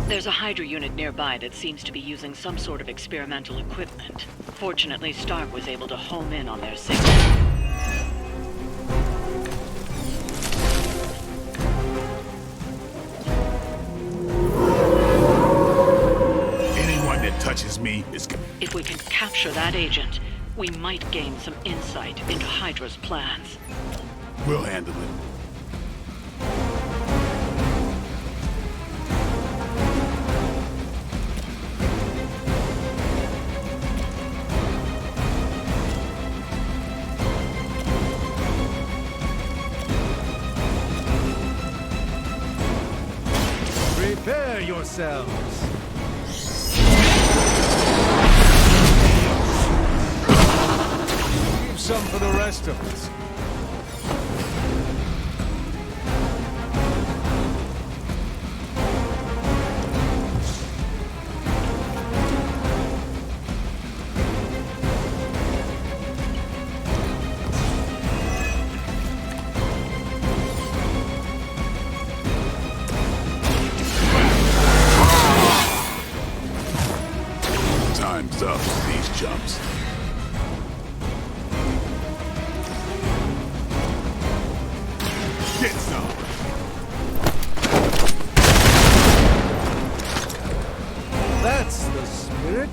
There's a Hydra unit nearby that seems to be using some sort of experimental equipment. Fortunately, Stark was able to home in on their signal. Anyone that touches me is... If we can capture that agent, we might gain some insight into Hydra's plans. We'll handle it. Prepare yourselves. Leave some for the rest of us. Time's up for these chumps. Get some! That's the spirit.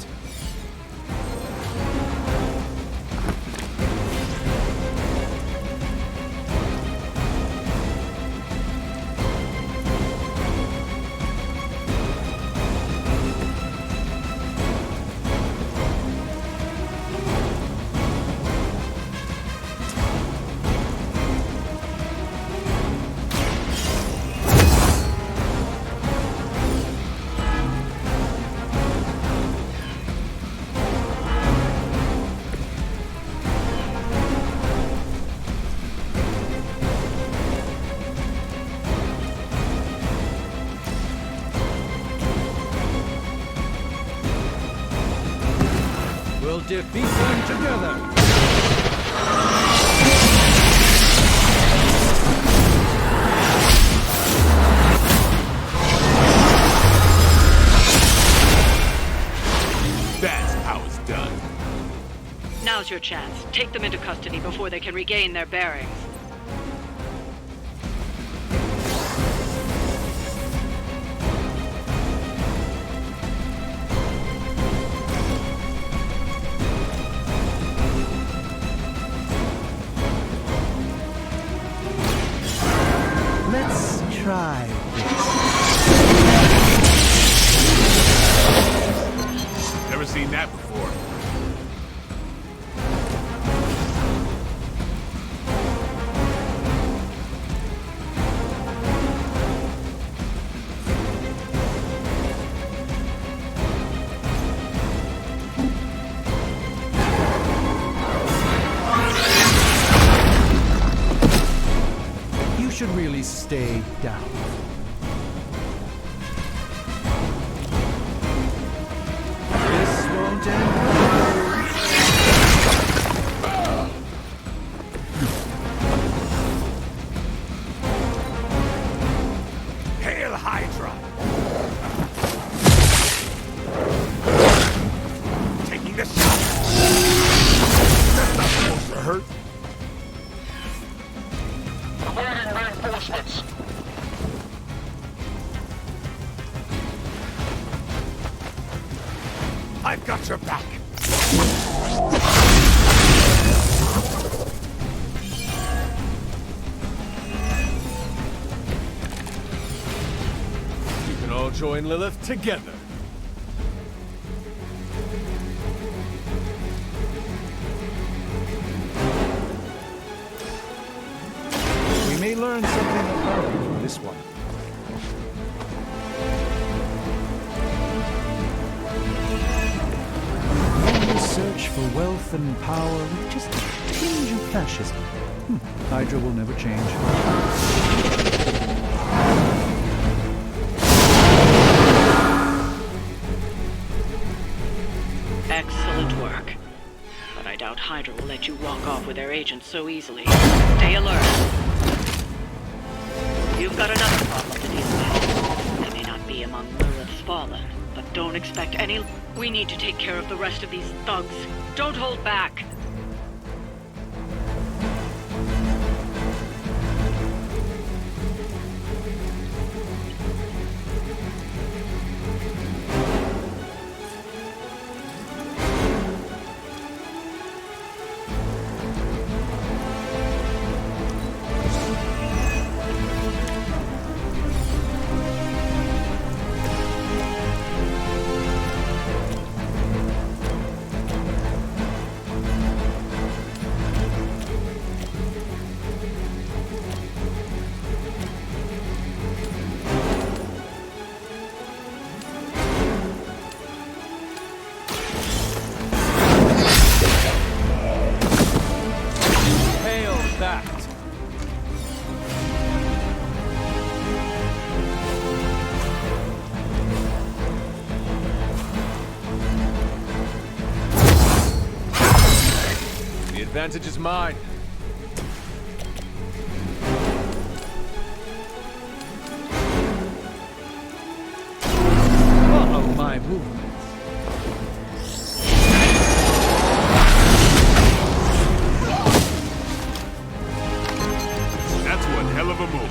We'll defeat them together. That's how it's done. Now's your chance. Take them into custody before they can regain their bearings. Let's try Never seen that before. You should really stay down. This won't end well. Hail Hydra! Taking the shot! That's not supposed to hurt. Awaiting reinforcements. I've got your back. You can all join Lilith together. We may learn something about you from this one. Only search for wealth and power with just a tinge of fascism. Hydra will never change. Excellent work. But I doubt Hydra will let you walk off with their agents so easily. Stay alert. You've got another problem to deal with. They may not be among Lilith's don't expect any... We need to take care of the rest of these thugs. Don't hold back. The advantage is mine. Follow my movements. That's one hell of a move.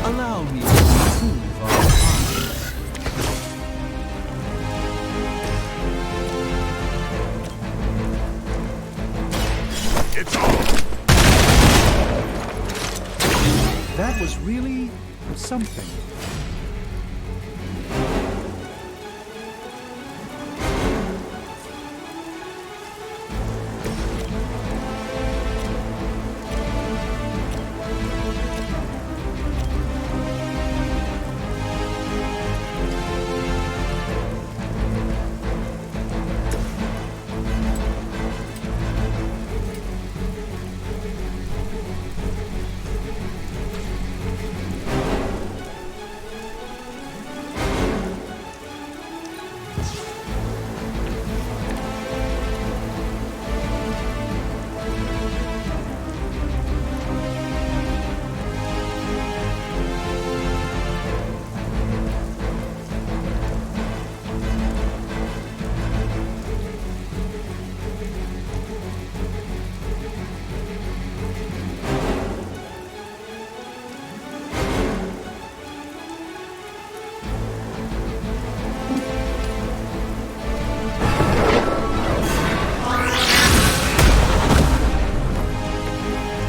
Allow me to improve our minds. It's on. That was really something.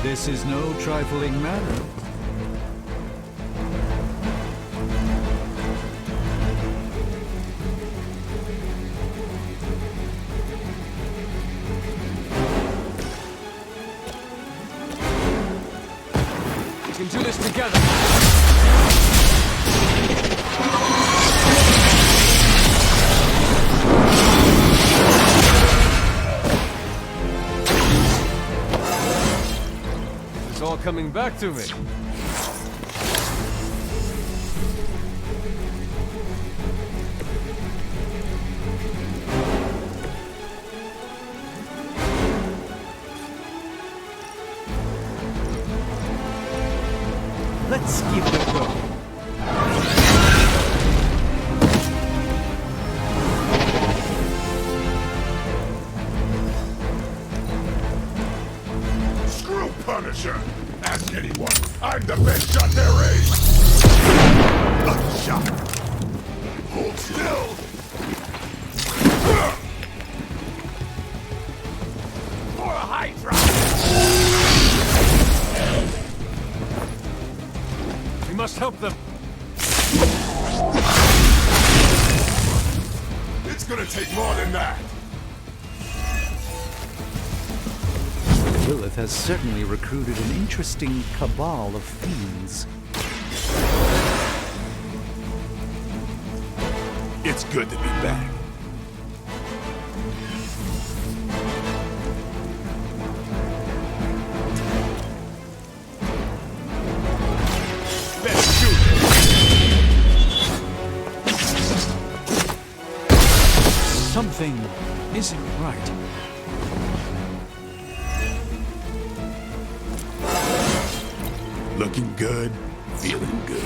This is no trifling matter. We can do this together. It's all coming back to me. Let's give it a go. Screw Punisher. Ask anyone. I'm the best shot there is. Lucky shot. Hold still. For a Hydra. We must help them. It's gonna take more than that. Lilith has certainly recruited an interesting cabal of fiends. It's good to be back. Let's shoot it. Something isn't right. Looking good, feeling good.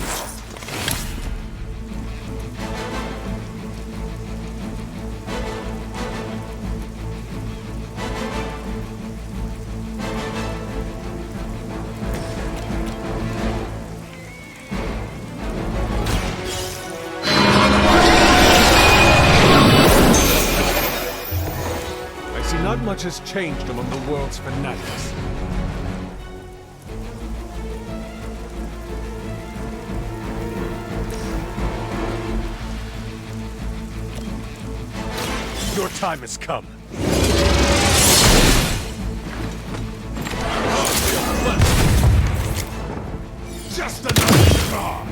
I see not much has changed among the world's fanatics. Your time has come. Just another scar!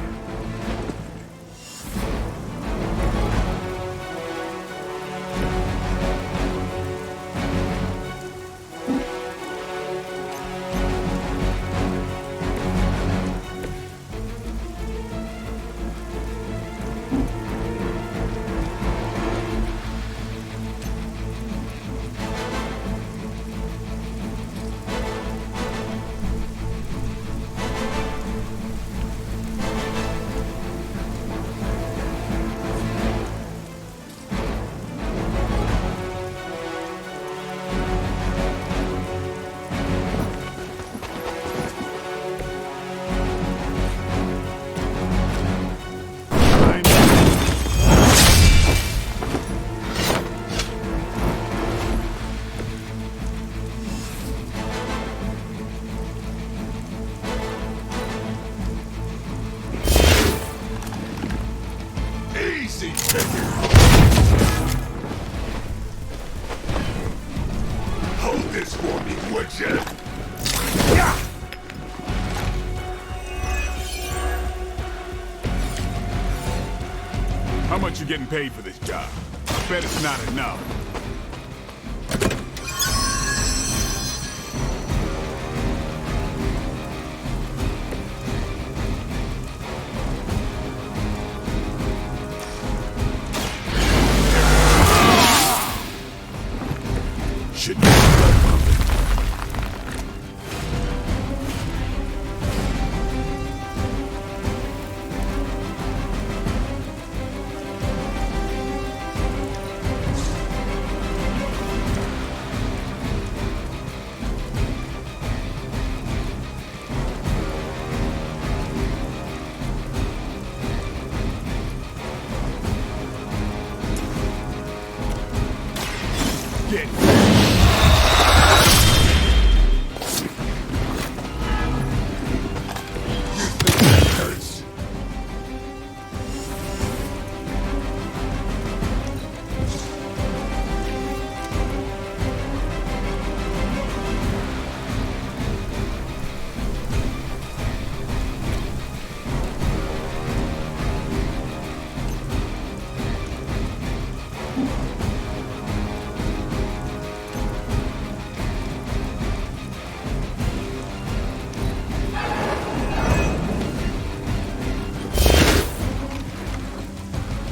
Easy pickings! Hold this for me, would you? Yeah! How much you getting paid for this job? I bet it's not enough. Should be get hurts.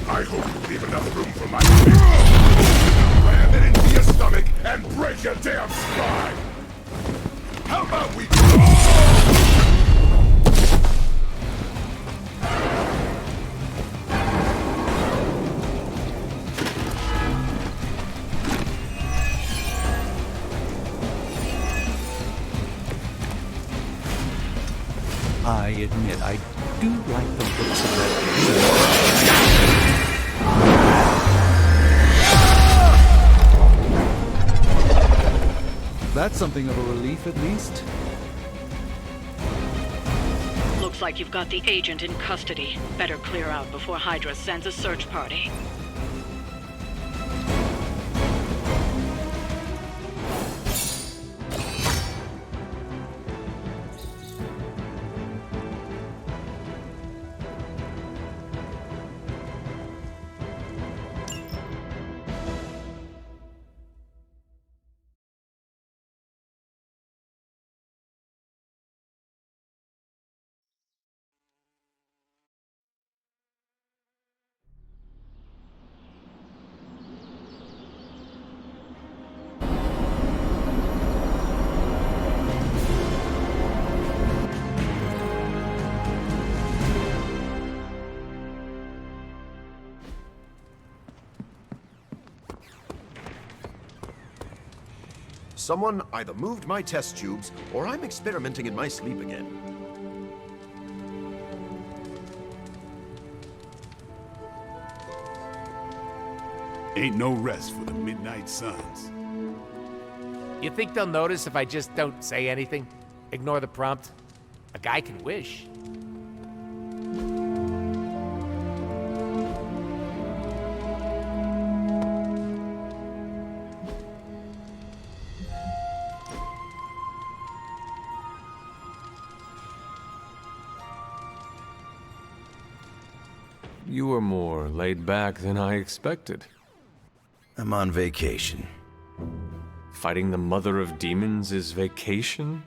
I hope you leave enough room for my ram it into your stomach and break your damn spine! How about we I admit, I do like the looks of that. That's something of a relief, at least. Looks like you've got the agent in custody. Better clear out before Hydra sends a search party. Someone either moved my test tubes, or I'm experimenting in my sleep again. Ain't no rest for the Midnight Suns. You think they'll notice if I just don't say anything? Ignore the prompt? A guy can wish. You were more laid back than I expected. I'm on vacation. Fighting the mother of demons is vacation?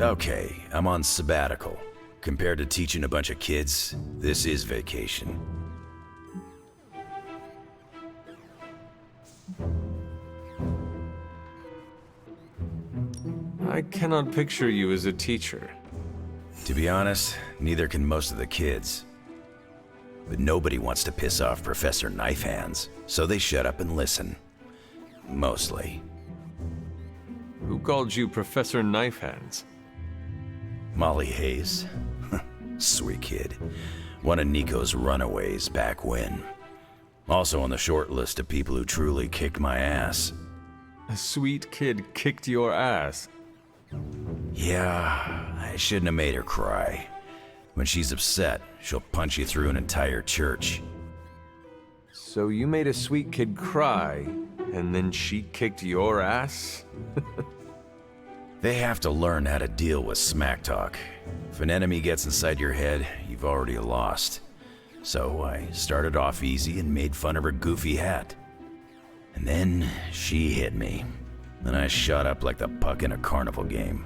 Okay, I'm on sabbatical. Compared to teaching a bunch of kids, this is vacation. I cannot picture you as a teacher. To be honest, neither can most of the kids. But nobody wants to piss off Professor Knifehands, so they shut up and listen. Mostly. Who called you Professor Knifehands? Molly Hayes. Sweet kid. One of Nico's runaways back when. Also on the short list of people who truly kicked my ass. A sweet kid kicked your ass. Yeah, I shouldn't have made her cry. When she's upset, she'll punch you through an entire church. So you made a sweet kid cry, and then she kicked your ass? They have to learn how to deal with smack talk. If an enemy gets inside your head, you've already lost. So I started off easy and made fun of her goofy hat. And then she hit me. And I shot up like the puck in a carnival game.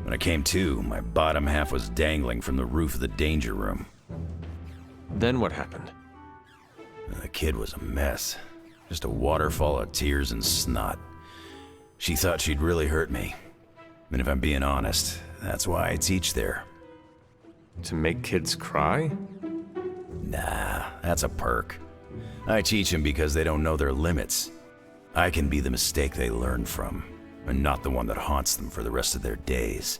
When I came to, my bottom half was dangling from the roof of the danger room. Then what happened? The kid was a mess. Just a waterfall of tears and snot. She thought she'd really hurt me. And if I'm being honest, that's why I teach there. To make kids cry? Nah, that's a perk. I teach them because they don't know their limits. I can be the mistake they learn from, and not the one that haunts them for the rest of their days.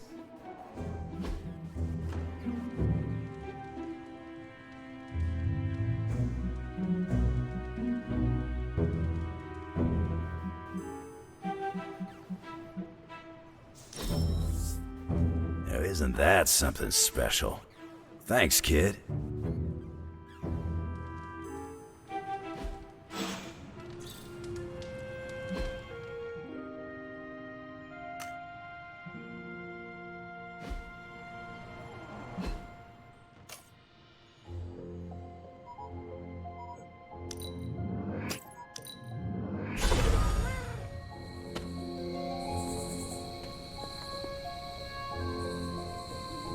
Now, isn't that something special? Thanks, kid.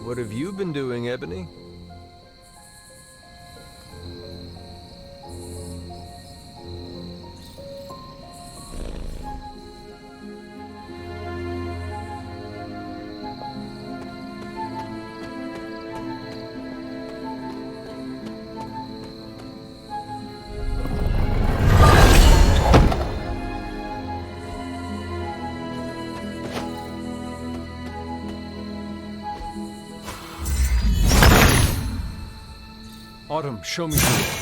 What have you been doing, Ebony? Autumn, show me the door.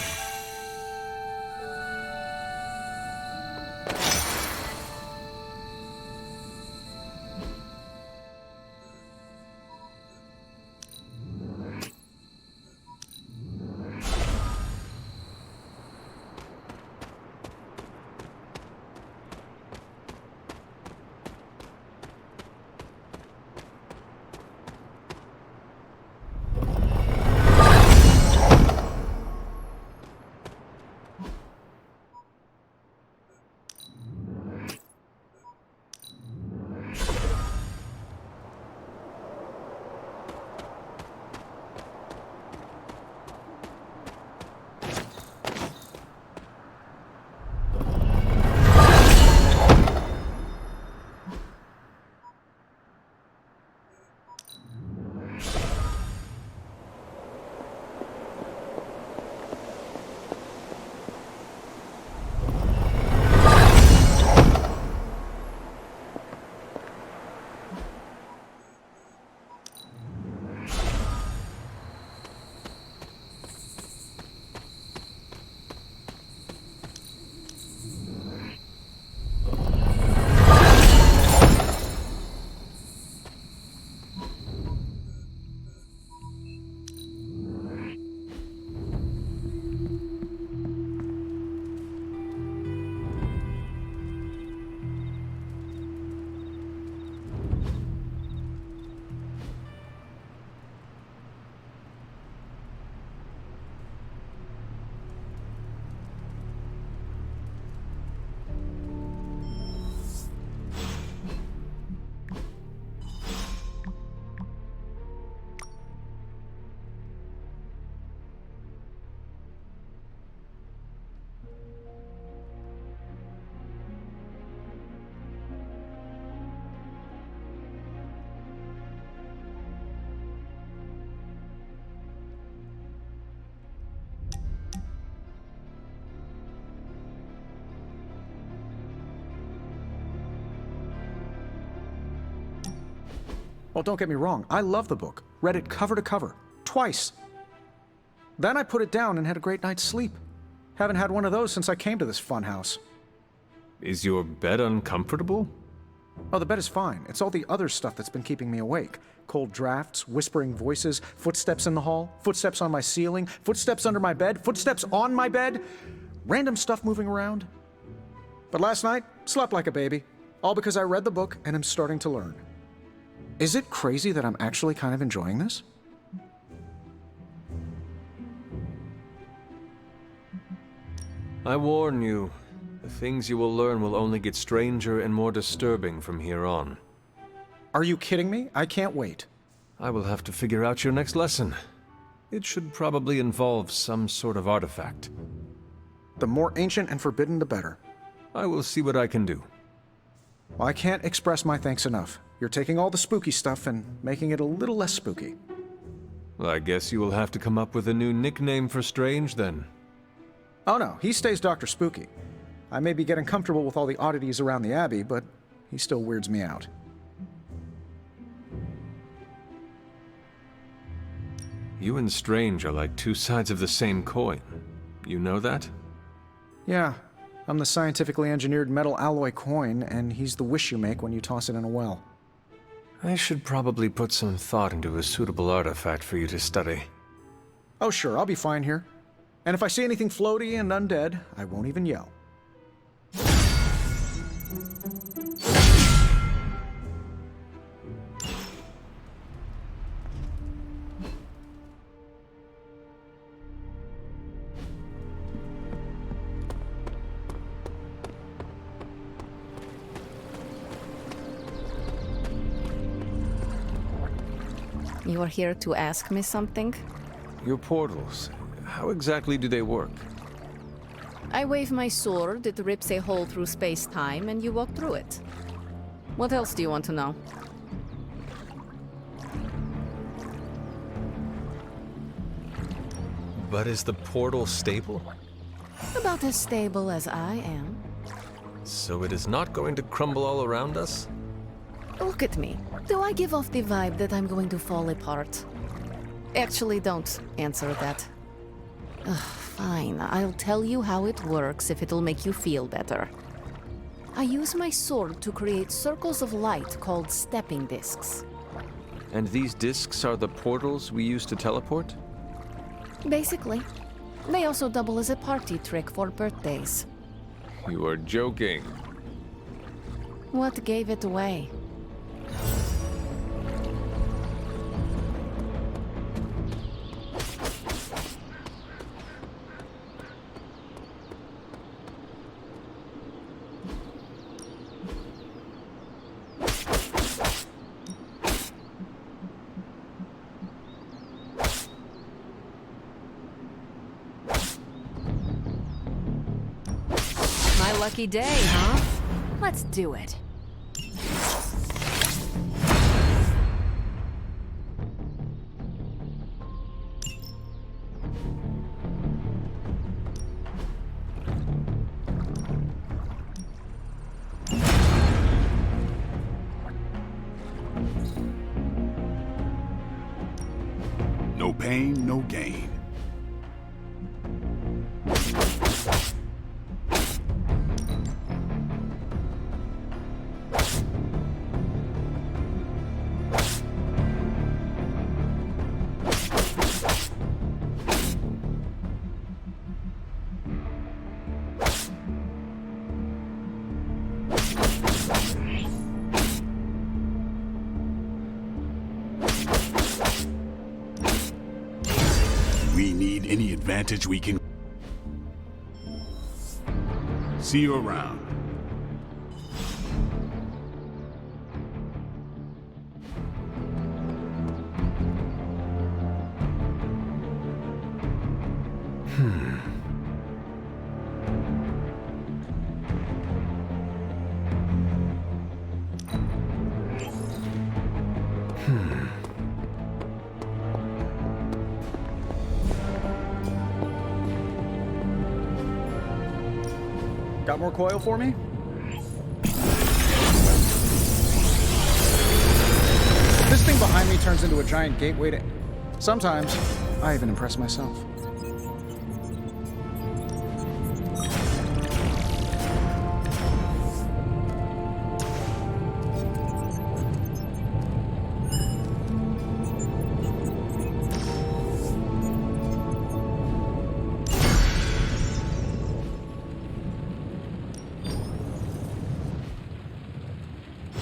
Oh, don't get me wrong, I love the book. Read it cover to cover, twice. Then I put it down and had a great night's sleep. Haven't had one of those since I came to this fun house. Is your bed uncomfortable? Oh, the bed is fine. It's all the other stuff that's been keeping me awake. Cold drafts, whispering voices, footsteps in the hall, footsteps on my ceiling, footsteps under my bed, footsteps on my bed, random stuff moving around. But last night, slept like a baby. All because I read the book and am starting to learn. Is it crazy that I'm actually kind of enjoying this? I warn you, the things you will learn will only get stranger and more disturbing from here on. Are you kidding me? I can't wait. I will have to figure out your next lesson. It should probably involve some sort of artifact. The more ancient and forbidden, the better. I will see what I can do. Well, I can't express my thanks enough. You're taking all the spooky stuff and making it a little less spooky. Well, I guess you will have to come up with a new nickname for Strange, then. Oh no, he stays Dr. Spooky. I may be getting comfortable with all the oddities around the Abbey, but he still weirds me out. You and Strange are like two sides of the same coin. You know that? Yeah, I'm the scientifically engineered metal alloy coin, and he's the wish you make when you toss it in a well. I should probably put some thought into a suitable artifact for you to study. Oh sure, I'll be fine here. And if I see anything floaty and undead, I won't even yell. You are here to ask me something? Your portals, how exactly do they work? I wave my sword, it rips a hole through space-time, and you walk through it. What else do you want to know? But is the portal stable? About as stable as I am. So it is not going to crumble all around us? Look at me. Do I give off the vibe that I'm going to fall apart? Actually, don't answer that. Ugh, fine, I'll tell you how it works if it'll make you feel better. I use my sword to create circles of light called stepping discs. And these discs are the portals we use to teleport? Basically. They also double as a party trick for birthdays. You are joking. What gave it away? My lucky day, huh? Let's do it. No pain, no gain. We need any advantage we can. See you around. Got more coil for me? This thing enemy turns into a giant gateway to... Sometimes, I even impress myself.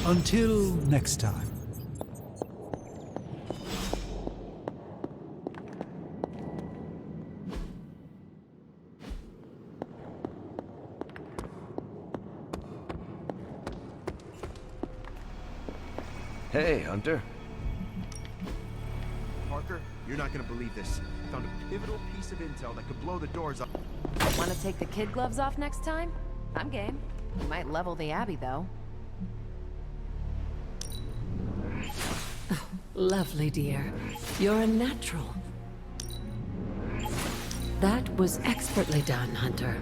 Until next time. Hey, Hunter. Parker, you're not gonna believe this. I found a pivotal piece of intel that could blow the doors off. Want to take the kid gloves off next time? I'm game. You might level the Abbey, though. Lovely, dear. You're a natural. That was expertly done, Hunter.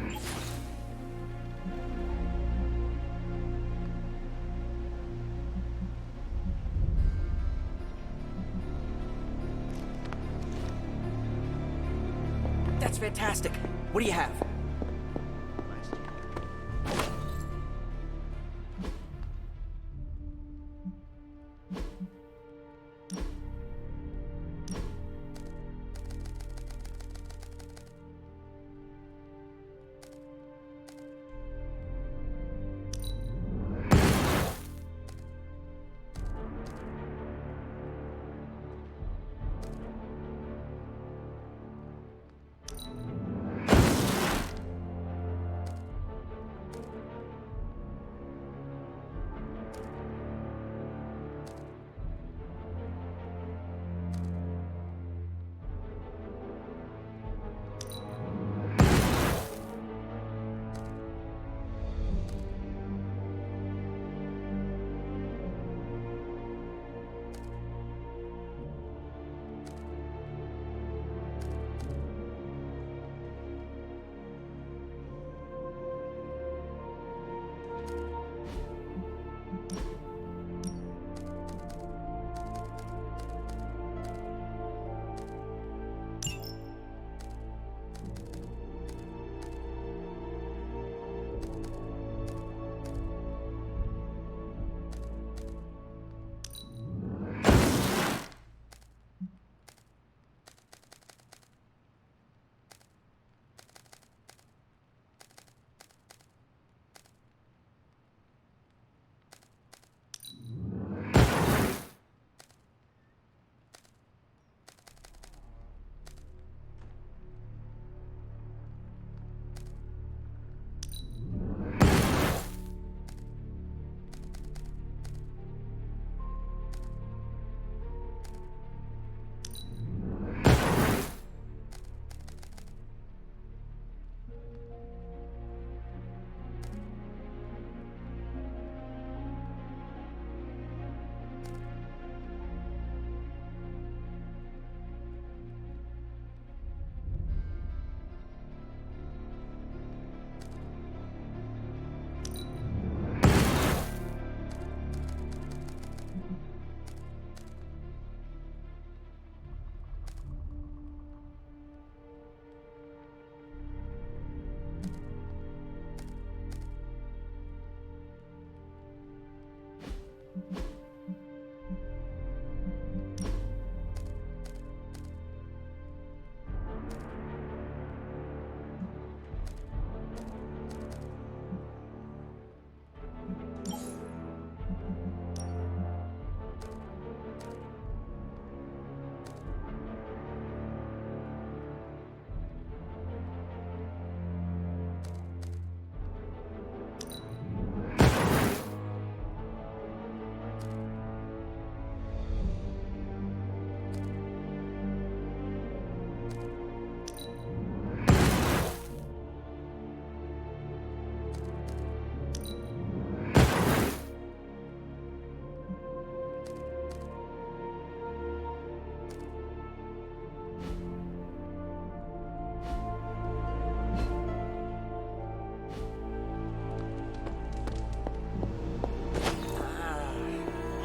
That's fantastic. What do you have?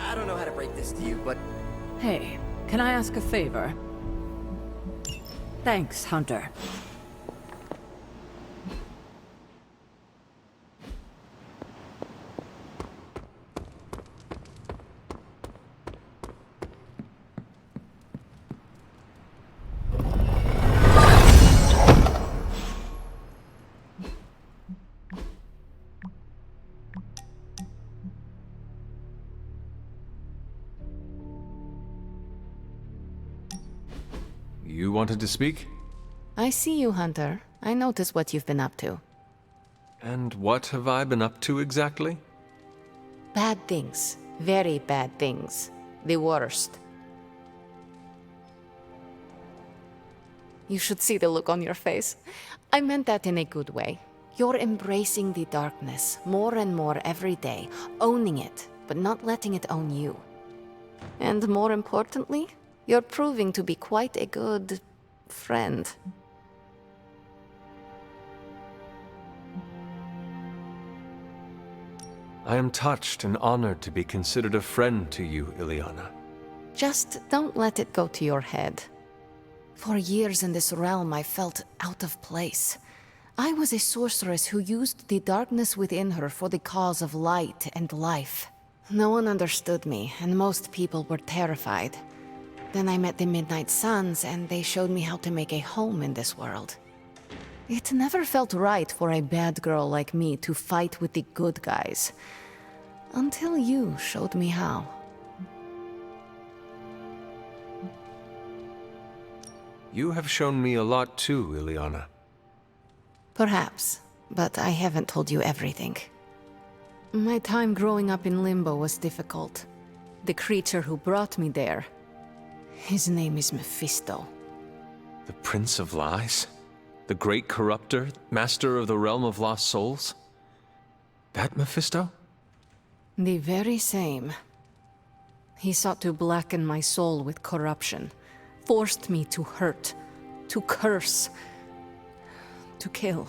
I don't know how to break this to you, but Hey, can I ask a favor? Thanks, Hunter. You wanted to speak? I see you, Hunter. I notice what you've been up to. And what have I been up to exactly? Bad things. Very bad things. The worst. You should see the look on your face. I meant that in a good way. You're embracing the darkness more and more every day, owning it, but not letting it own you. And more importantly, you're proving to be quite a good friend. I am touched and honored to be considered a friend to you, Ileana. Just don't let it go to your head. For years in this realm, I felt out of place. I was a sorceress who used the darkness within her for the cause of light and life. No one understood me, and most people were terrified. Then I met the Midnight Suns, and they showed me how to make a home in this world. It never felt right for a bad girl like me to fight with the good guys. Until you showed me how. You have shown me a lot too, Ileana. Perhaps, but I haven't told you everything. My time growing up in Limbo was difficult. The creature who brought me there, his name is Mephisto. The Prince of Lies? The Great Corruptor? Master of the Realm of Lost Souls? That Mephisto? The very same. He sought to blacken my soul with corruption, forced me to hurt, to curse, to kill.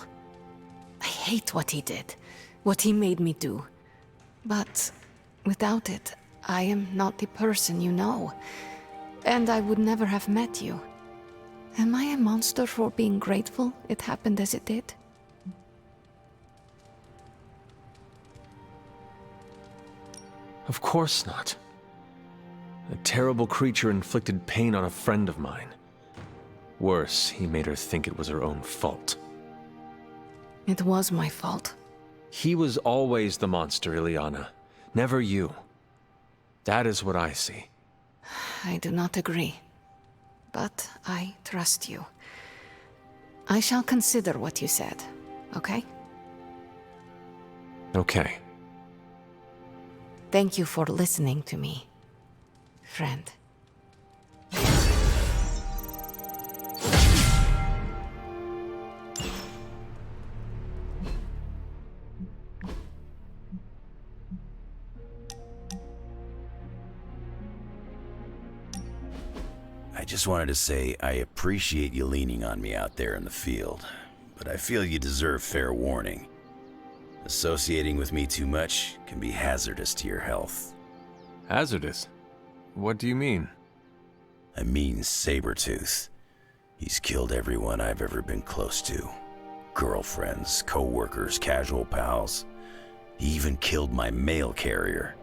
I hate what he did, what he made me do. But without it, I am not the person you know. And I would never have met you. Am I a monster for being grateful it happened as it did? Of course not. A terrible creature inflicted pain on a friend of mine. Worse, he made her think it was her own fault. It was my fault. He was always the monster, Ileana. Never you. That is what I see. I do not agree. But I trust you. I shall consider what you said, okay? Okay. Thank you for listening to me, friend. I just wanted to say I appreciate you leaning on me out there in the field, but I feel you deserve fair warning. Associating with me too much can be hazardous to your health. Hazardous? What do you mean? I mean Sabretooth. He's killed everyone I've ever been close to. Girlfriends, co-workers, casual pals. He even killed my mail carrier.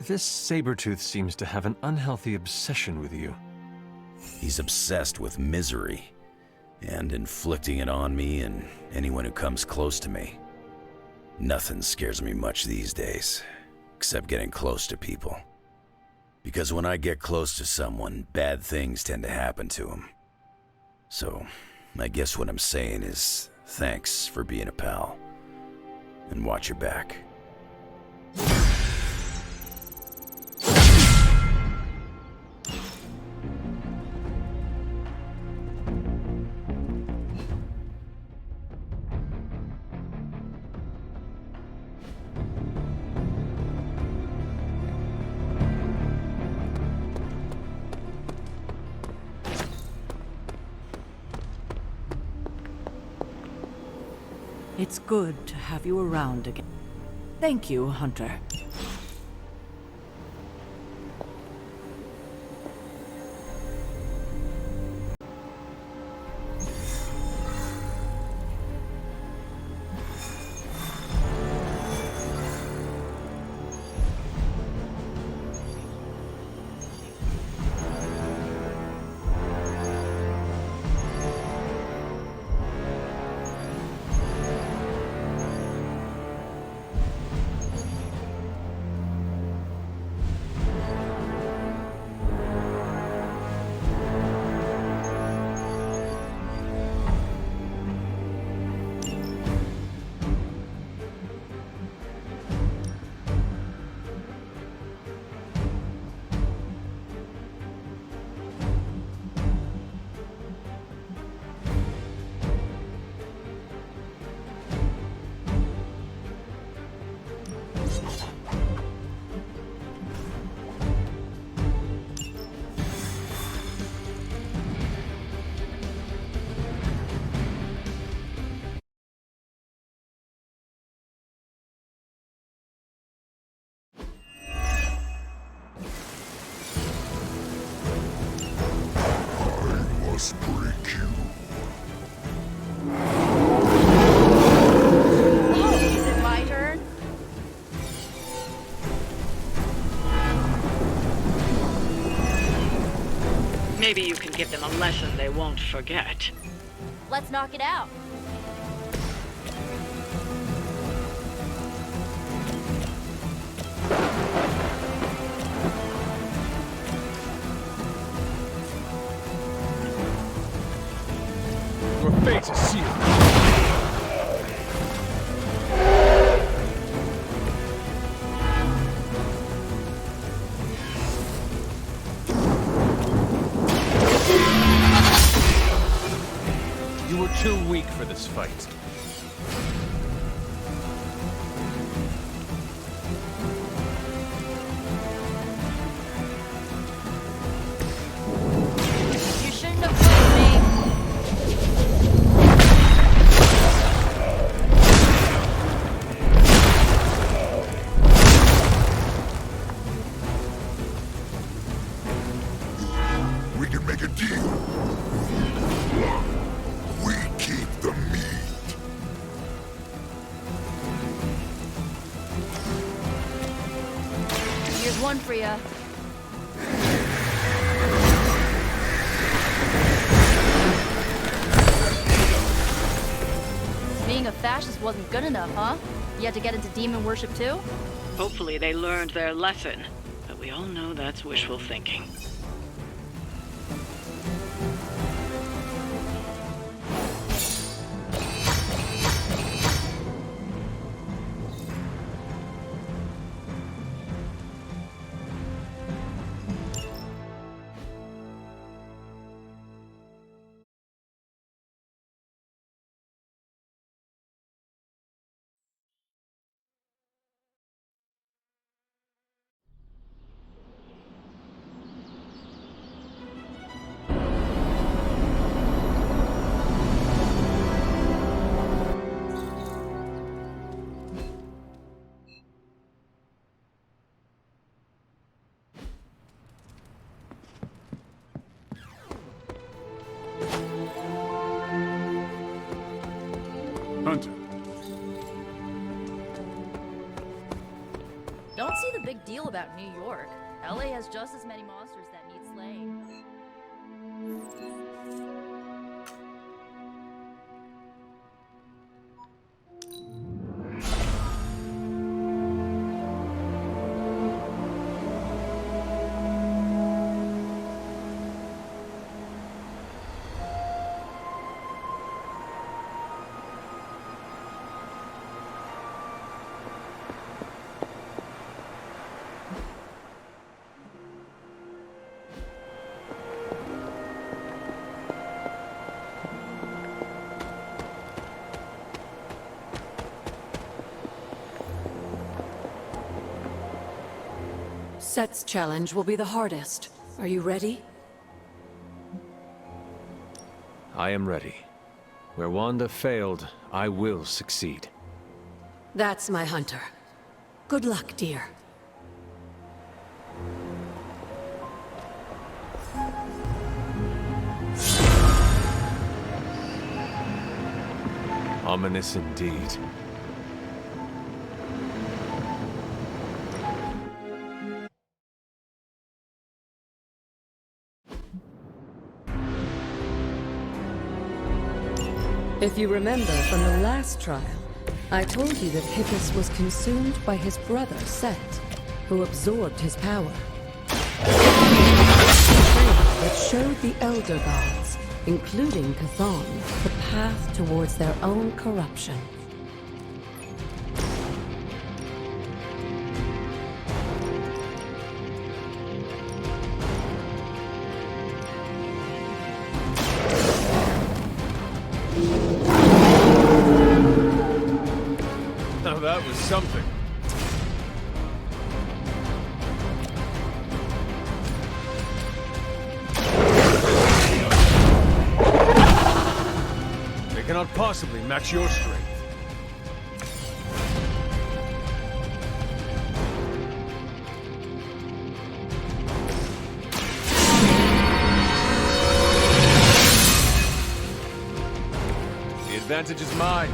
This Sabretooth seems to have an unhealthy obsession with you. He's obsessed with misery, and inflicting it on me and anyone who comes close to me. Nothing scares me much these days, except getting close to people. Because when I get close to someone, bad things tend to happen to them. So, I guess what I'm saying is, thanks for being a pal. And watch your back. It's good to have you around again. Thank you, Hunter. Must break you. Oh, is it my turn? Maybe you can give them a lesson they won't forget. Let's knock it out. Your fate is sealed. You were too weak for this fight. You shouldn't have played me. We can make a deal. We keep the meat. Here's one for ya. Being a fascist wasn't good enough, huh? You had to get into demon worship too? Hopefully they learned their lesson, but we all know that's wishful thinking. Hunter. Don't see the big deal about New York. LA has just as many monsters that need slaying. Set's challenge will be the hardest. Are you ready? I am ready. Where Wanda failed, I will succeed. That's my Hunter. Good luck, dear. Ominous indeed. If you remember from the last trial, I told you that Hippus was consumed by his brother, Set, who absorbed his power. That showed the Elder Gods, including Chthon, the path towards their own corruption. Now that was something. They cannot possibly match your strength. The advantage is mine.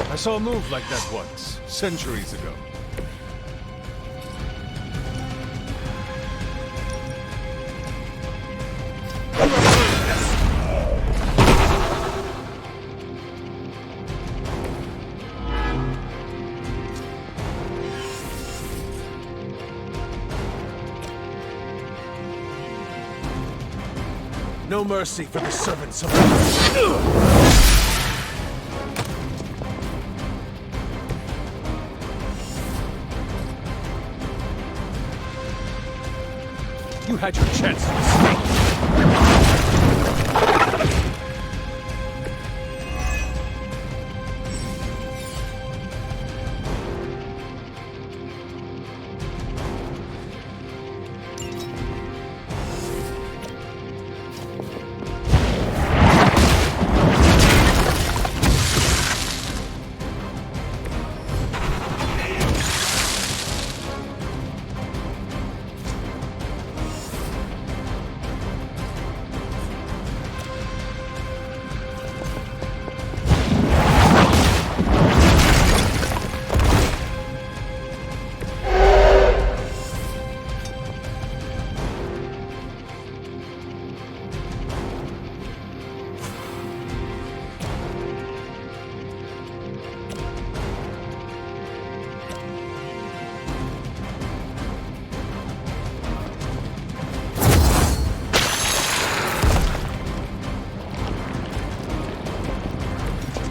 I saw a move like that once, centuries ago. No mercy for the servants of You had your chance to escape.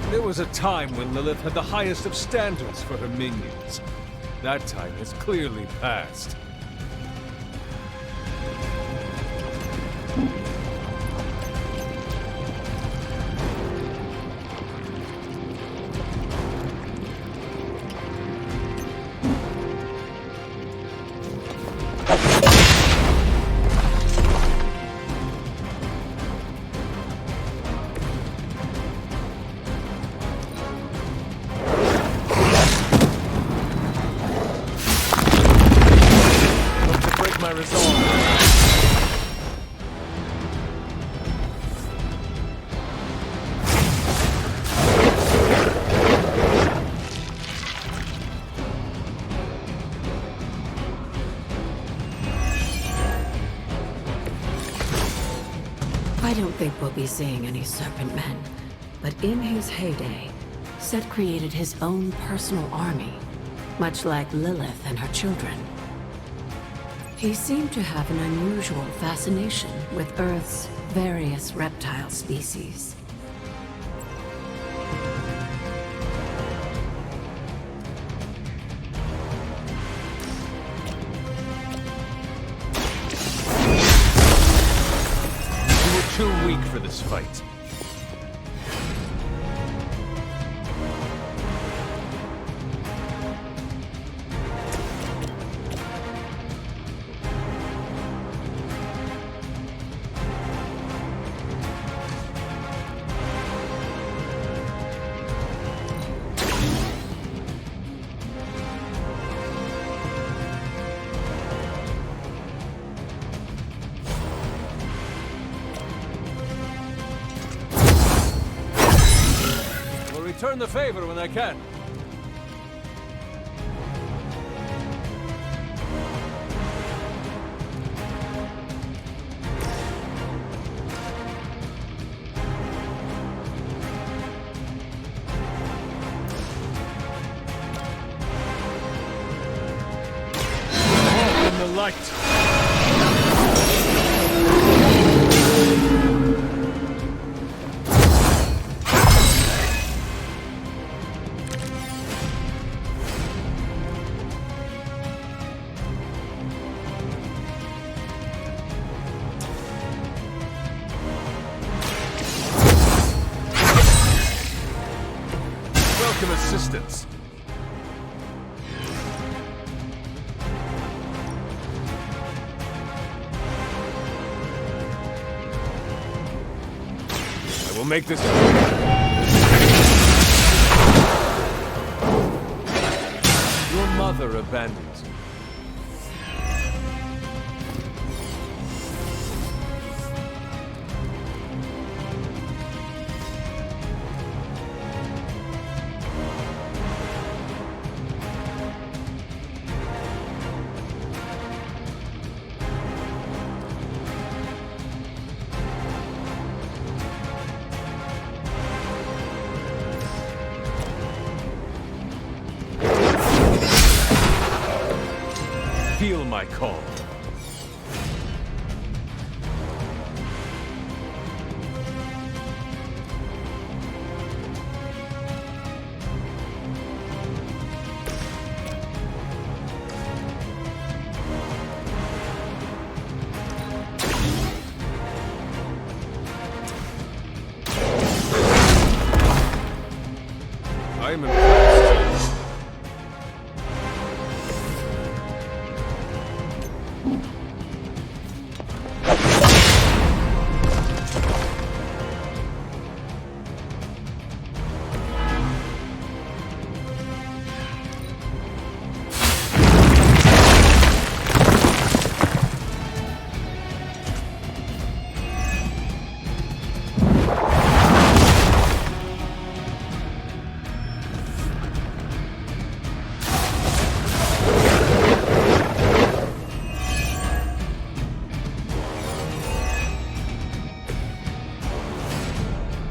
There was a time when Lilith had the highest of standards for her minions. That time has clearly passed. My resolve. I don't think we'll be seeing any Serpent Men, but in his heyday, Set created his own personal army, much like Lilith and her children. He seemed to have an unusual fascination with Earth's various reptile species. You were too weak for this fight. Return the favor when I can. Walk in the light. Welcome assistance. I will make this. Your mother abandons you. Feel my call. I'm impressed.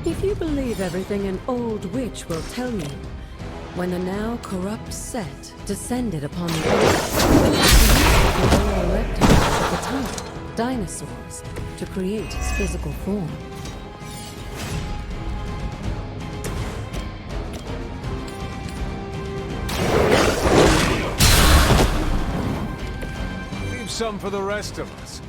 If you believe everything an old witch will tell you, when a now corrupt Set descended upon the earth, he used the lower reptiles of the time, dinosaurs, to create his physical form. Leave some for the rest of us.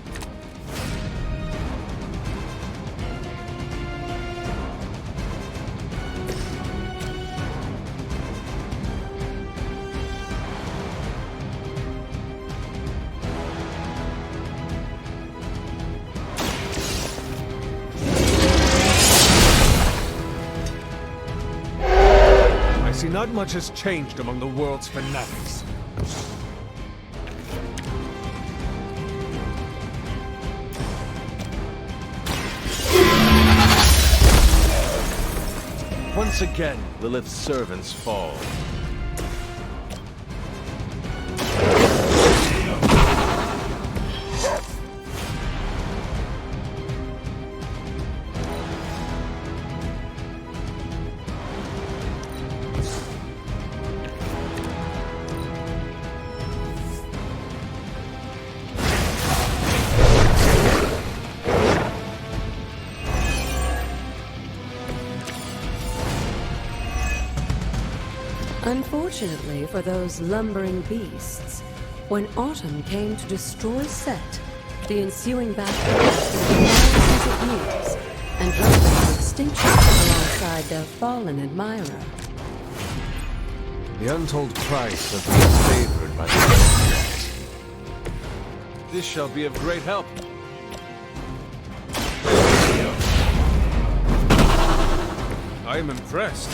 I see not much has changed among the world's fanatics. Once again, Lilith's servants fall. Unfortunately for those lumbering beasts, when autumn came to destroy Set, the ensuing battle lasted thousands of years and drove them to extinction alongside their fallen admirer. The untold price of being favored by the FlamingGnats. This shall be of great help. I am impressed.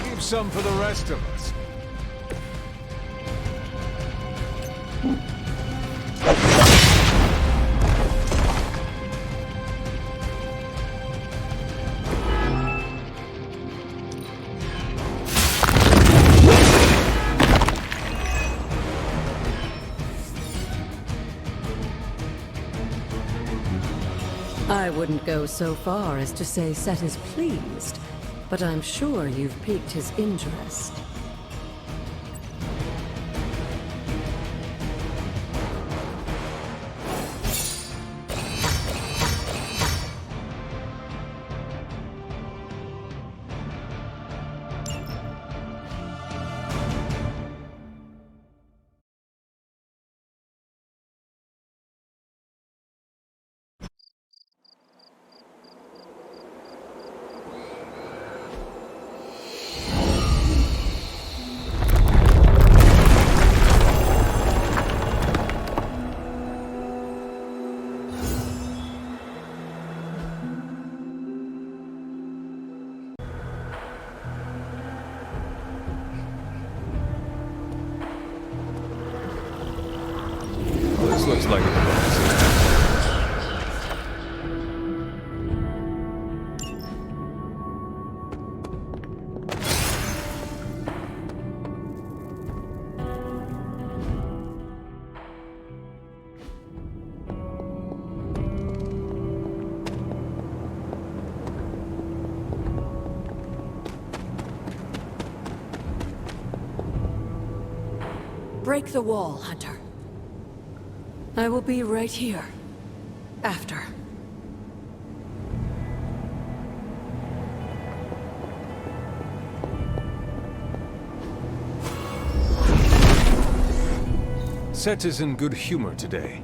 Leave some for the rest of us. I wouldn't go so far as to say Set is pleased, but I'm sure you've piqued his interest. This looks like it. Break the wall, Hunter. I will be right here. After. Set is in good humor today.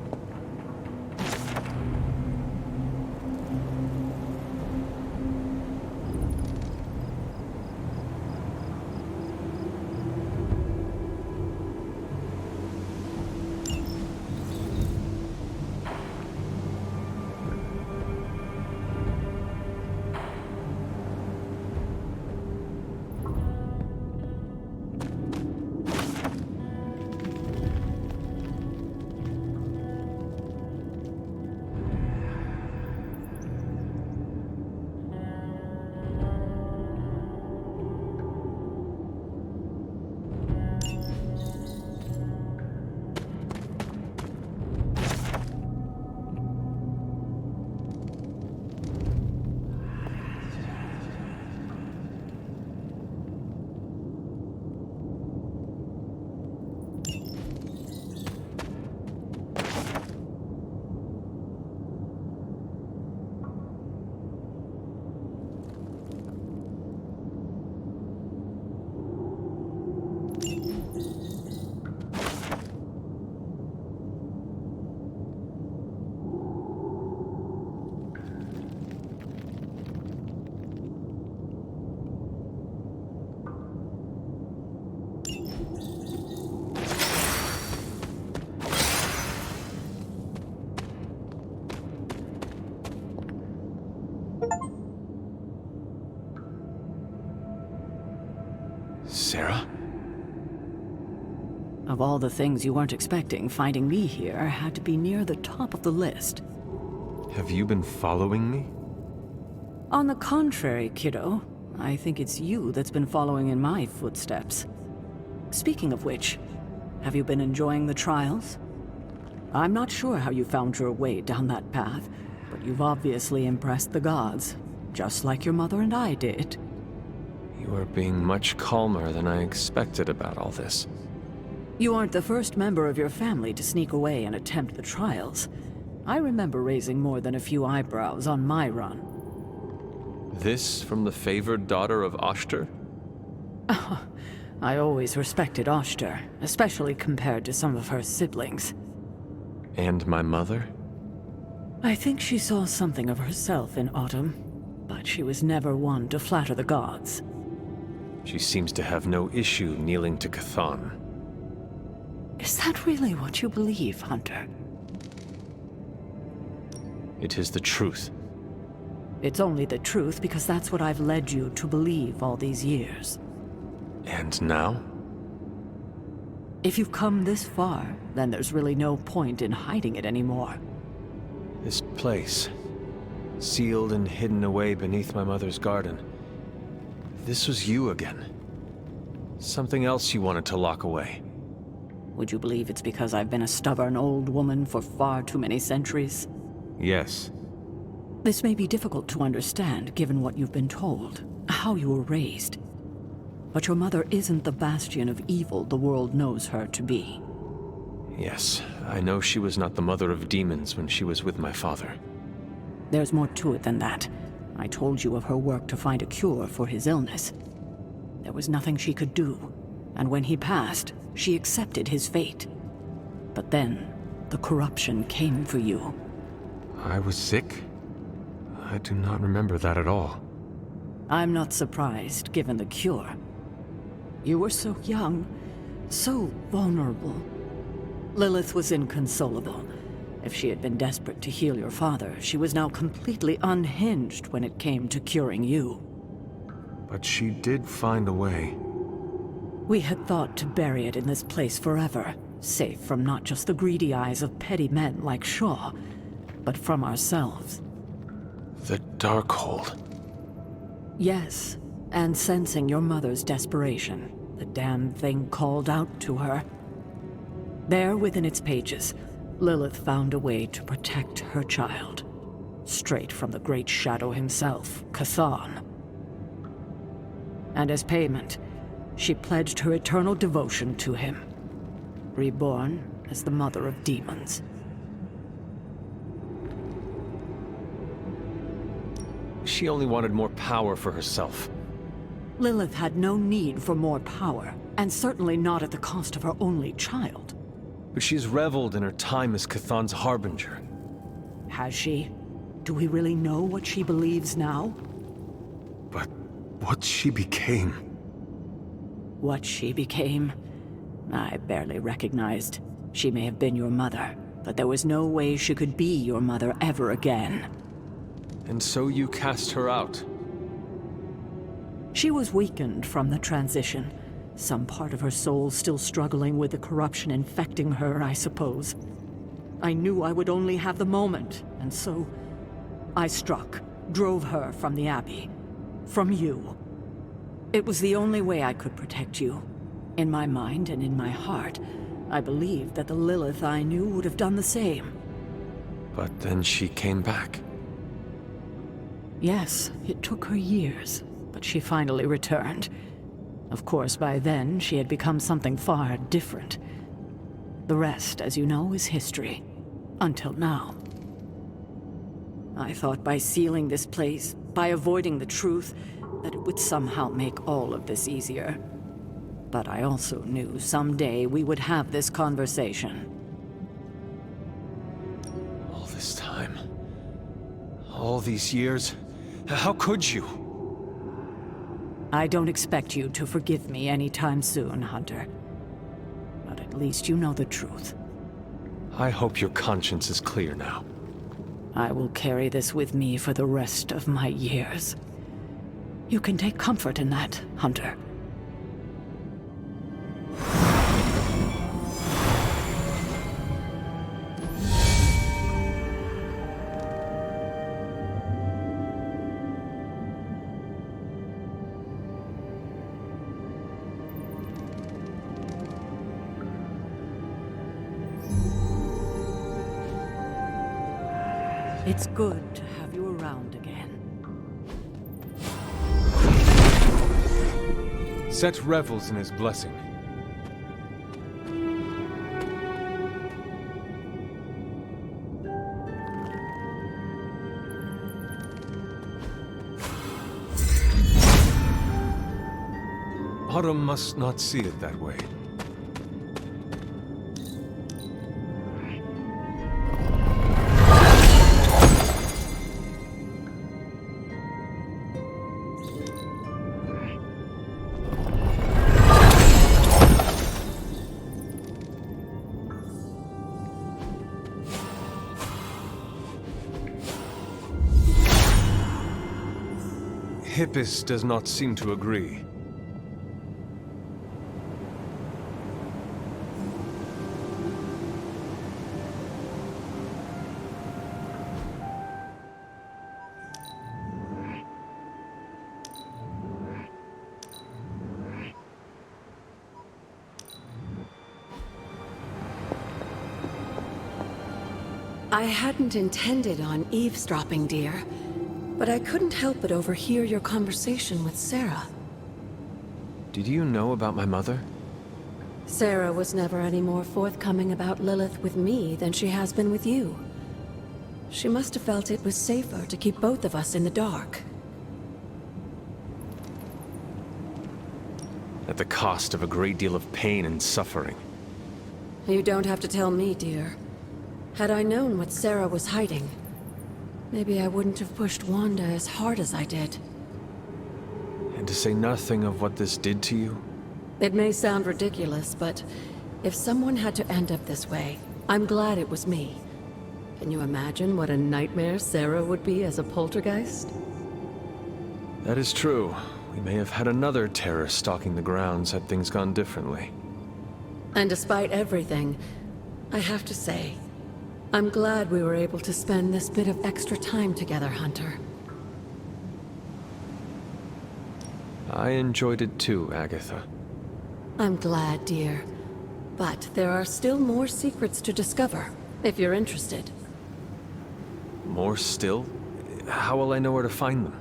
Sarah? Of all the things you weren't expecting, finding me here had to be near the top of the list. Have you been following me? On the contrary, kiddo, I think it's you that's been following in my footsteps. Speaking of which, have you been enjoying the trials? I'm not sure how you found your way down that path, but you've obviously impressed the gods, just like your mother and I did. You are being much calmer than I expected about all this. You aren't the first member of your family to sneak away and attempt the trials. I remember raising more than a few eyebrows on my run. This from the favored daughter of Oshter? I always respected Oshter, especially compared to some of her siblings. And my mother? I think she saw something of herself in Autumn, but she was never one to flatter the gods. She seems to have no issue kneeling to Chthon. Is that really what you believe, Hunter? It is the truth. It's only the truth because that's what I've led you to believe all these years. And now? If you've come this far, then there's really no point in hiding it anymore. This place, sealed and hidden away beneath my mother's garden. This was you again. Something else you wanted to lock away. Would you believe it's because I've been a stubborn old woman for far too many centuries? Yes. This may be difficult to understand given what you've been told, how you were raised. But your mother isn't the bastion of evil the world knows her to be. Yes, I know she was not the mother of demons when she was with my father. There's more to it than that. I told you of her work to find a cure for his illness. There was nothing she could do, and when he passed, she accepted his fate. But then, the corruption came for you. I was sick? I do not remember that at all. I'm not surprised, given the cure. You were so young, so vulnerable. Lilith was inconsolable. If she had been desperate to heal your father, she was now completely unhinged when it came to curing you. But she did find a way. We had thought to bury it in this place forever, safe from not just the greedy eyes of petty men like Shaw, but from ourselves. The Darkhold. Yes, and sensing your mother's desperation, the damn thing called out to her. There within its pages, Lilith found a way to protect her child. Straight from the Great Shadow himself, Chthon. And as payment, she pledged her eternal devotion to him. Reborn as the mother of demons. She only wanted more power for herself. Lilith had no need for more power, and certainly not at the cost of her only child. But she's reveled in her time as Chthon's harbinger. Has she? Do we really know what she believes now? But what she became... What she became? I barely recognized. She may have been your mother, but there was no way she could be your mother ever again. And so you cast her out? She was weakened from the transition. Some part of her soul still struggling with the corruption infecting her, I suppose. I knew I would only have the moment, and so... I struck, drove her from the Abbey. From you. It was the only way I could protect you. In my mind and in my heart, I believed that the Lilith I knew would have done the same. But then she came back. Yes, it took her years, but she finally returned. Of course, by then, she had become something far different. The rest, as you know, is history. Until now. I thought by sealing this place, by avoiding the truth, that it would somehow make all of this easier. But I also knew someday we would have this conversation. All this time... all these years... how could you? I don't expect you to forgive me anytime soon, Hunter. But at least you know the truth. I hope your conscience is clear now. I will carry this with me for the rest of my years. You can take comfort in that, Hunter. It's good to have you around again. Set revels in his blessing. Autumn must not see it that way. Hippus does not seem to agree. I hadn't intended on eavesdropping, dear, but I couldn't help but overhear your conversation with Sarah. Did you know about my mother? Sarah was never any more forthcoming about Lilith with me than she has been with you. She must have felt it was safer to keep both of us in the dark. At the cost of a great deal of pain and suffering. You don't have to tell me, dear. Had I known what Sarah was hiding, maybe I wouldn't have pushed Wanda as hard as I did. And to say nothing of what this did to you? It may sound ridiculous, but if someone had to end up this way, I'm glad it was me. Can you imagine what a nightmare Sarah would be as a poltergeist? That is true. We may have had another terror stalking the grounds had things gone differently. And despite everything, I have to say, I'm glad we were able to spend this bit of extra time together, Hunter. I enjoyed it too, Agatha. I'm glad, dear. But there are still more secrets to discover, if you're interested. More still? How will I know where to find them?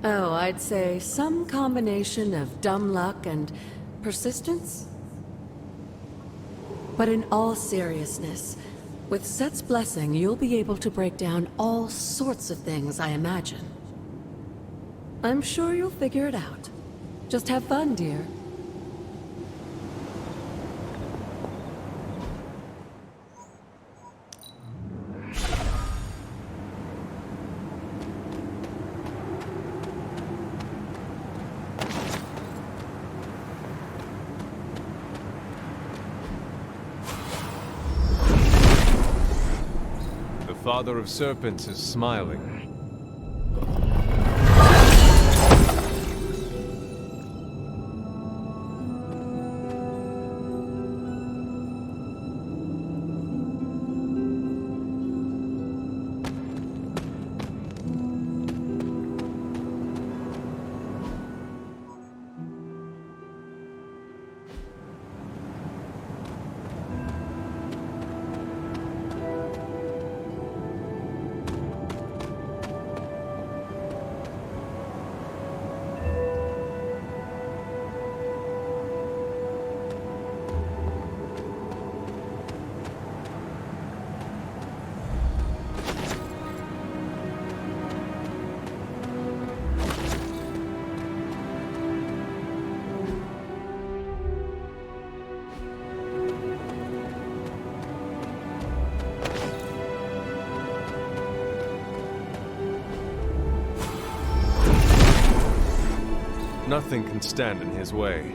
Oh, I'd say some combination of dumb luck and persistence? But in all seriousness, with Set's blessing, you'll be able to break down all sorts of things, I imagine. I'm sure you'll figure it out. Just have fun, dear. The Father of Serpents is smiling. Nothing can stand in his way.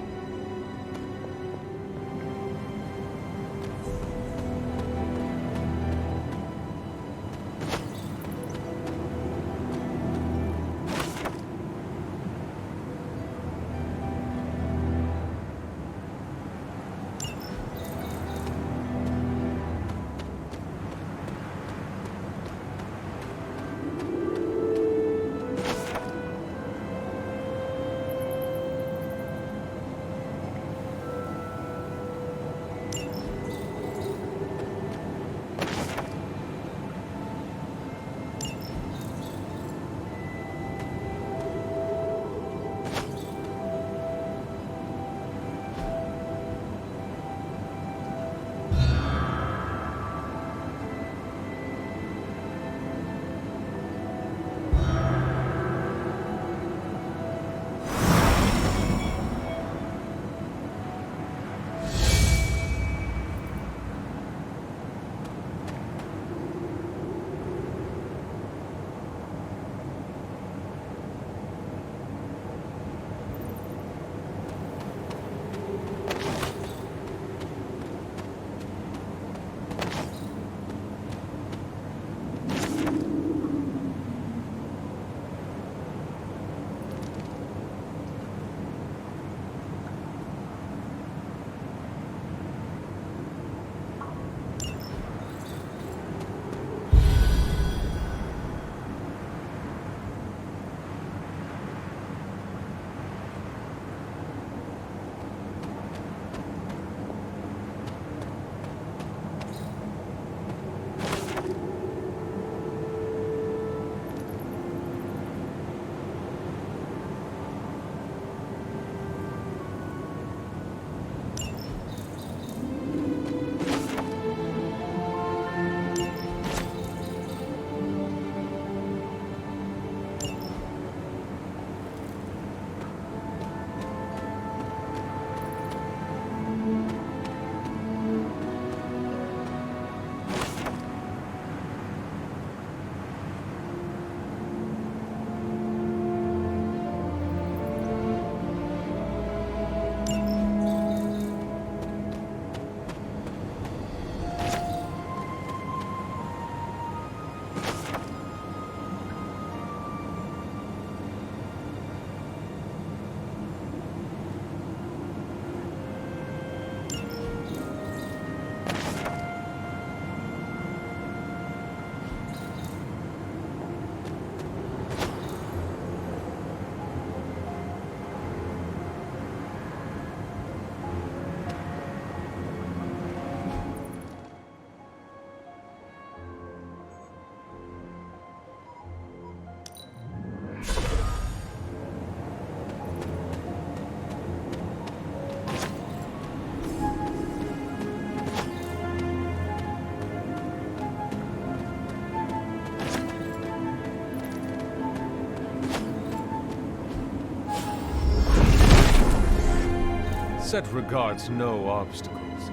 Set regards no obstacles.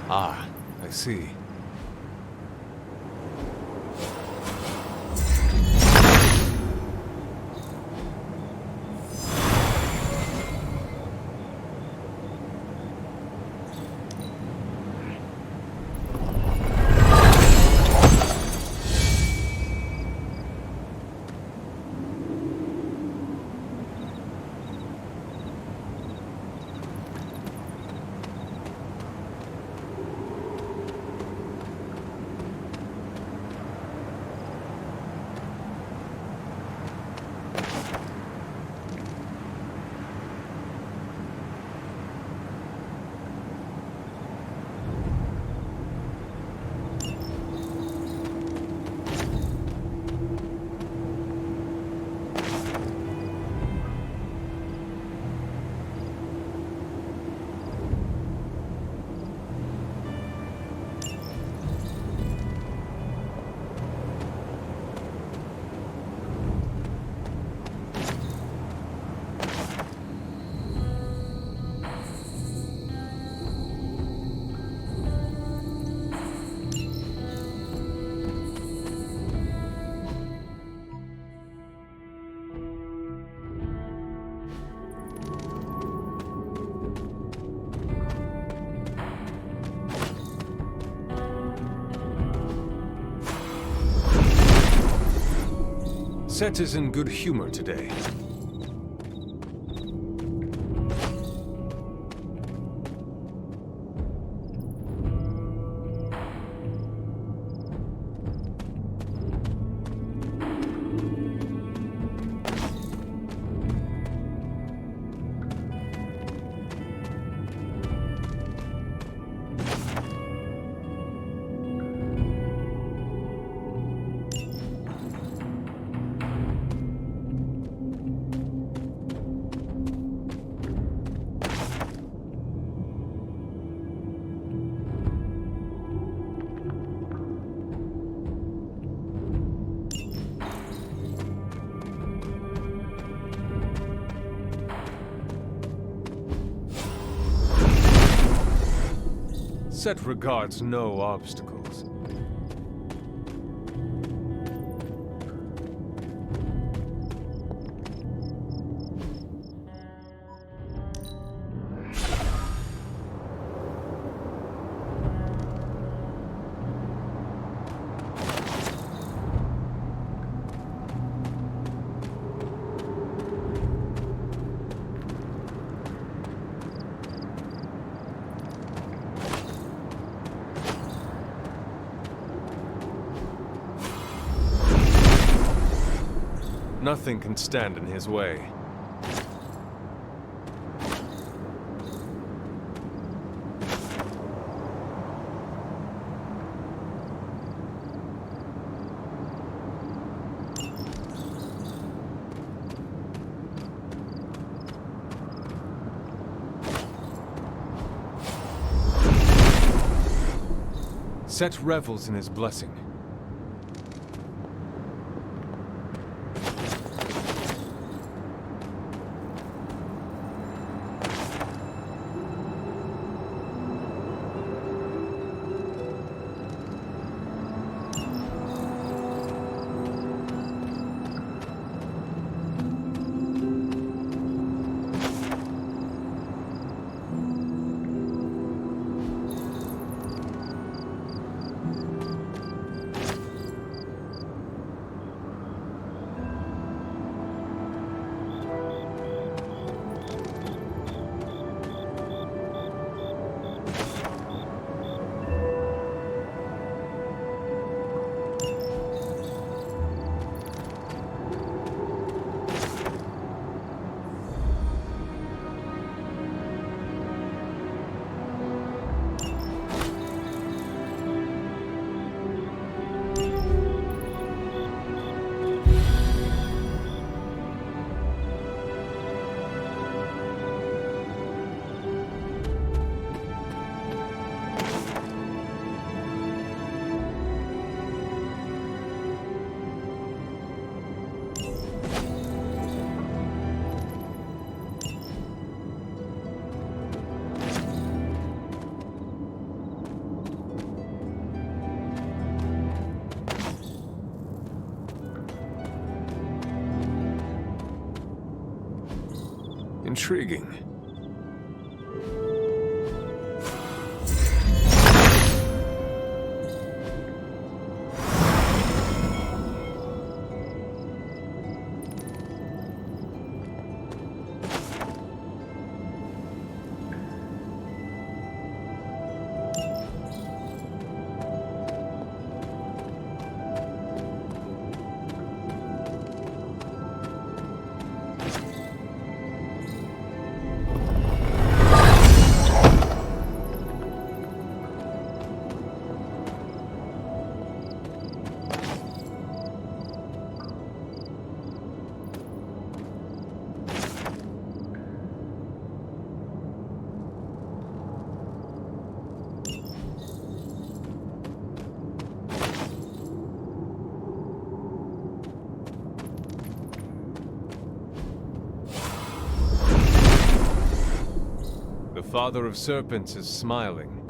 Ah, I see. Set is in good humor today. Set regards no obstacles. Nothing can stand in his way. Set revels in his blessing. Intriguing. The Father of Serpents is smiling.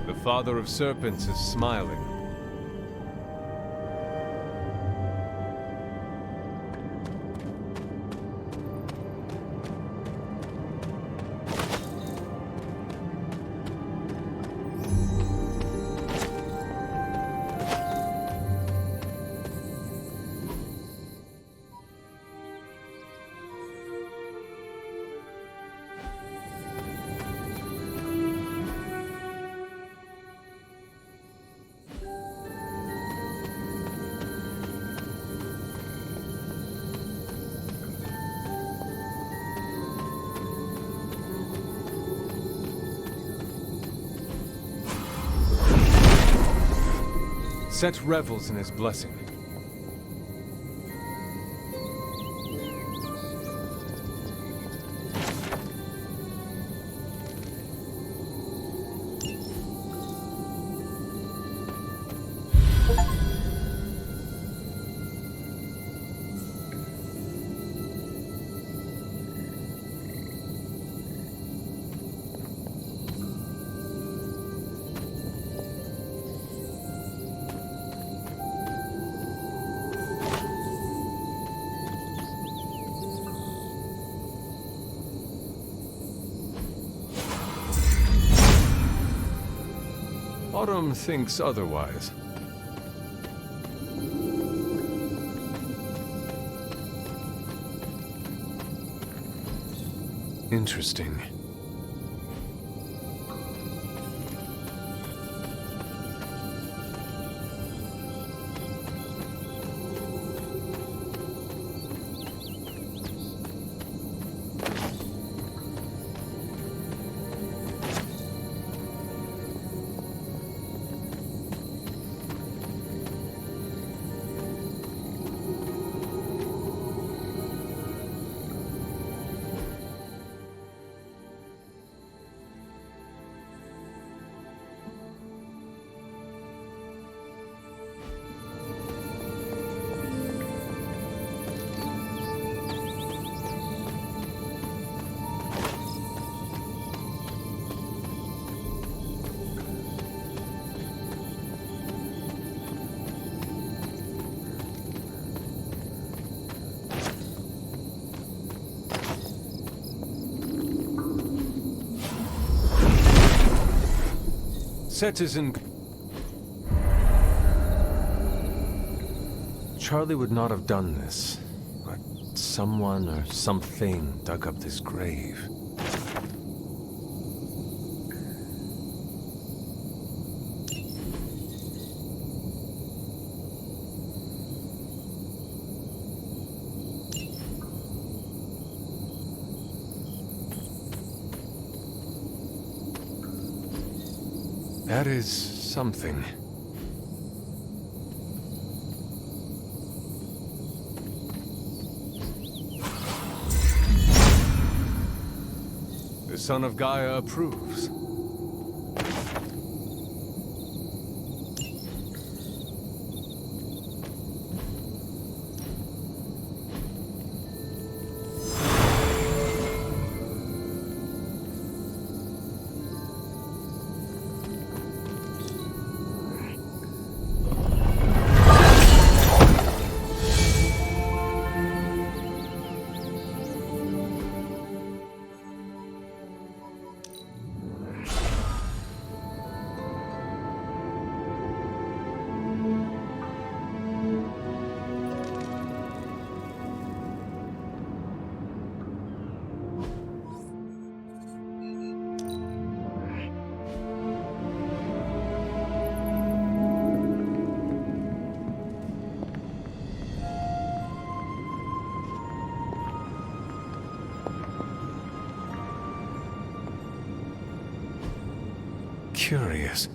The Father of Serpents is smiling. Set revels in his blessing. Autumn thinks otherwise. Interesting. Set is in... Charlie would not have done this, but someone or something dug up this grave. That is something. The son of Gaia approves. curious.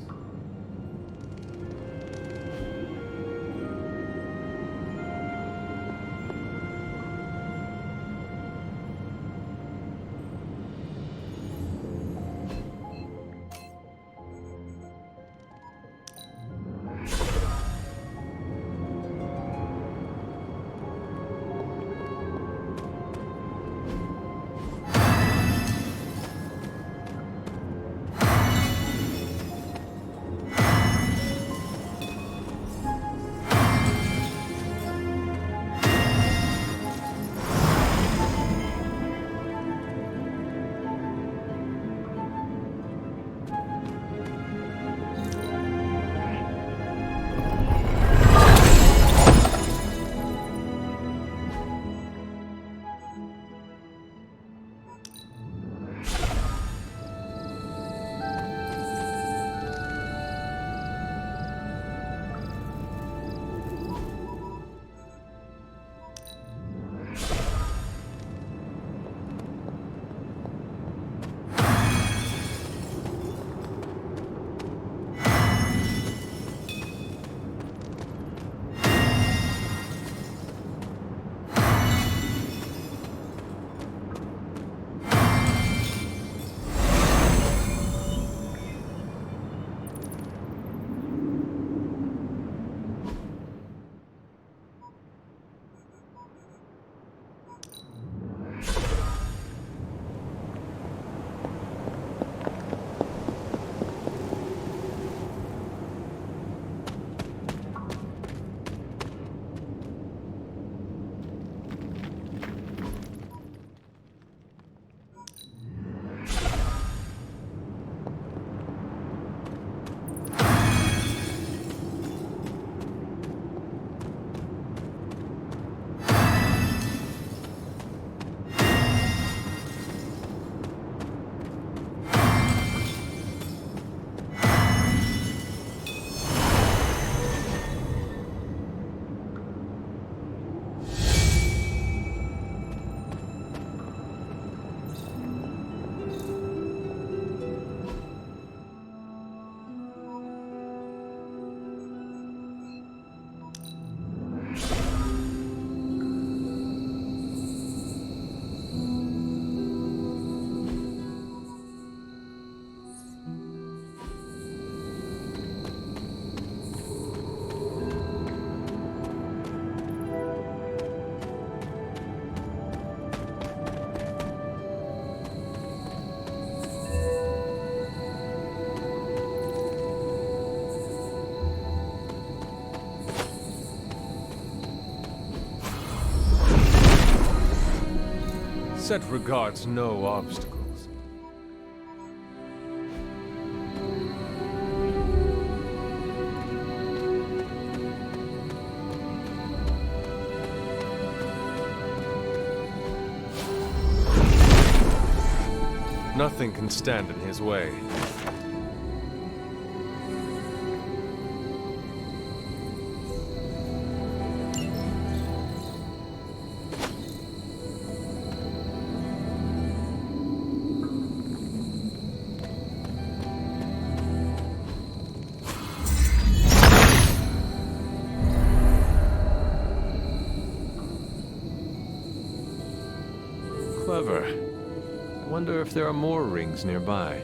Set regards no obstacles. Nothing can stand in his way. Clever. Wonder if there are more rings nearby.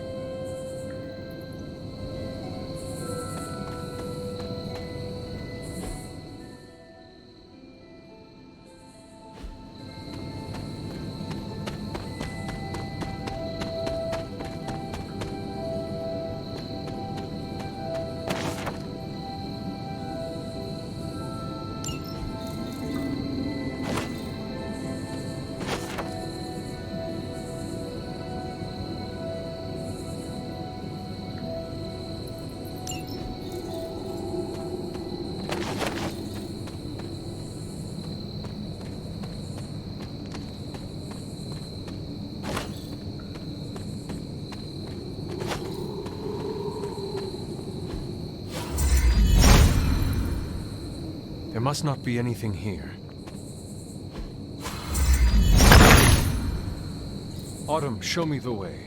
There must not be anything here. Autumn, show me the way.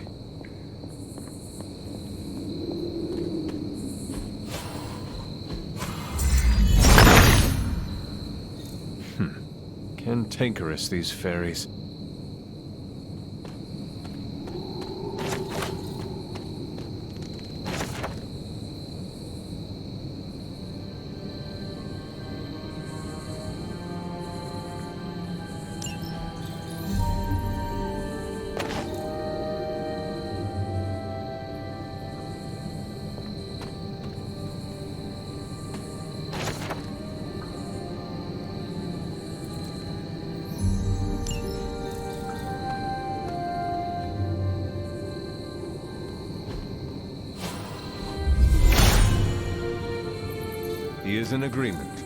cantankerous, these fairies. He is in agreement.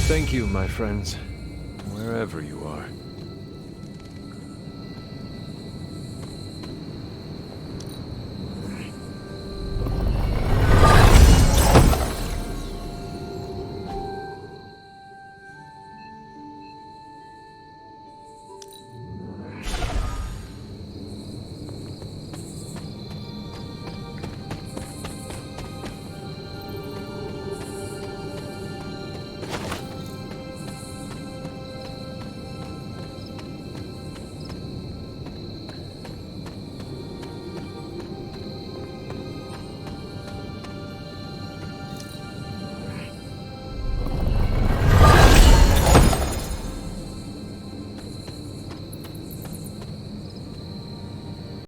Thank you, my friends, wherever you are.